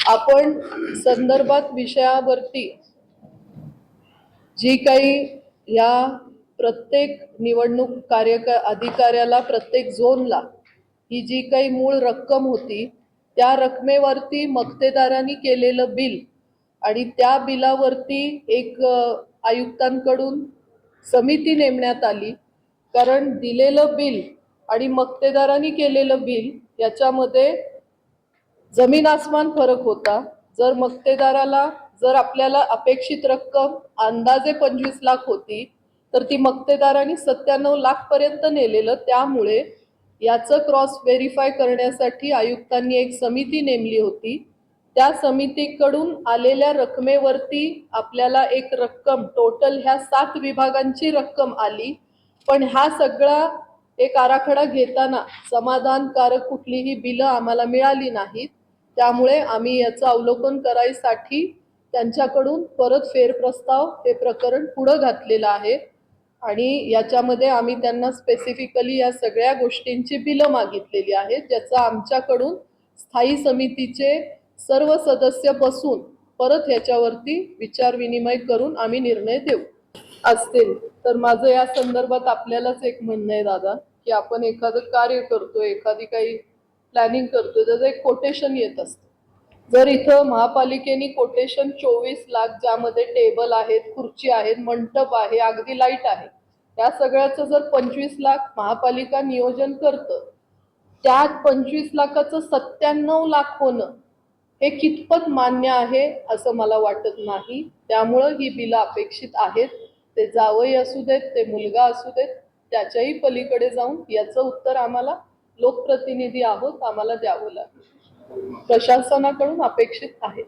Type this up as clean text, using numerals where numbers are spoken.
आपण संदर्भात विषयावरती जी काही या प्रत्येक निवडणूक अधिकाऱ्याला प्रत्येक झोनला ही जी काही मूळ रक्कम होती त्या रकमेवरती मक्तेदारांनी केलेलं बिल आणि त्या बिलावरती एक आयुक्तांकडून समिती नेमण्यात आली। कारण दिलेलं बिल आणि मक्तेदारांनी केलेलं बिल याच्यामध्ये जमीन आसमान फरक होता। जर मक्तेदाराला आपल्याला अपेक्षित रक्कम अंदाजे 25 लाख होती तर ती मक्तेदारांनी 97 लाख पर्यंत नेलेलं। त्यामुळे याचं क्रॉस व्हेरीफाय करण्यासाठी आयुक्तांनी एक समिती नेमली होती। त्या समितीकडून आलेल्या रकमेवरती आपल्याला एक रक्कम टोटल ह्या 7 विभागांची रक्कम आली। पण हा सगळा एक आराखडा घेताना समाधानकारक कुठलीही बिलं आम्हाला मिळाली नाहीत। त्यामुळे आम्ही याचं अवलोकन करायसाठी त्यांच्याकडून परत फेरप्रस्ताव हे प्रकरण पुढे घातलेलं आहे आणि याच्यामध्ये आम्ही त्यांना स्पेसिफिकली या सगळ्या गोष्टींची बिलं मागितलेली आहेत, ज्याचा आमच्याकडून स्थायी समितीचे सर्व सदस्य बसून परत याच्यावरती विचार विनिमय करून आम्ही निर्णय देऊ असतील। तर माझं या संदर्भात आपल्यालाच एक म्हणणं आहे दादा, की आपण एखादं कार्य करतोय, एखादी काही प्लॅनिंग करतोय, त्याचं एक कोटेशन येत असतं। जर इथं महापालिकेने कोटेशन 24 लाख, ज्यामध्ये टेबल आहेत, खुर्ची आहेत, मंडप आहे, अगदी लाईट आहे, या सगळ्याचं जर 25 लाख महापालिका नियोजन करतं, त्यात 25 लाखाचं 97 लाख होणं हे कितपत मान्य आहे असं मला वाटत नाही। त्यामुळे ही बिलं अपेक्षित आहेत। ते जावई असू देत, ते मुलगा असू देत, त्याच्याही पलीकडे जाऊन याचं उत्तर आम्हाला लोकप्रतिनिधी आहोत आम्हाला द्यावं लागेल, प्रशासनाकडून अपेक्षित आहे।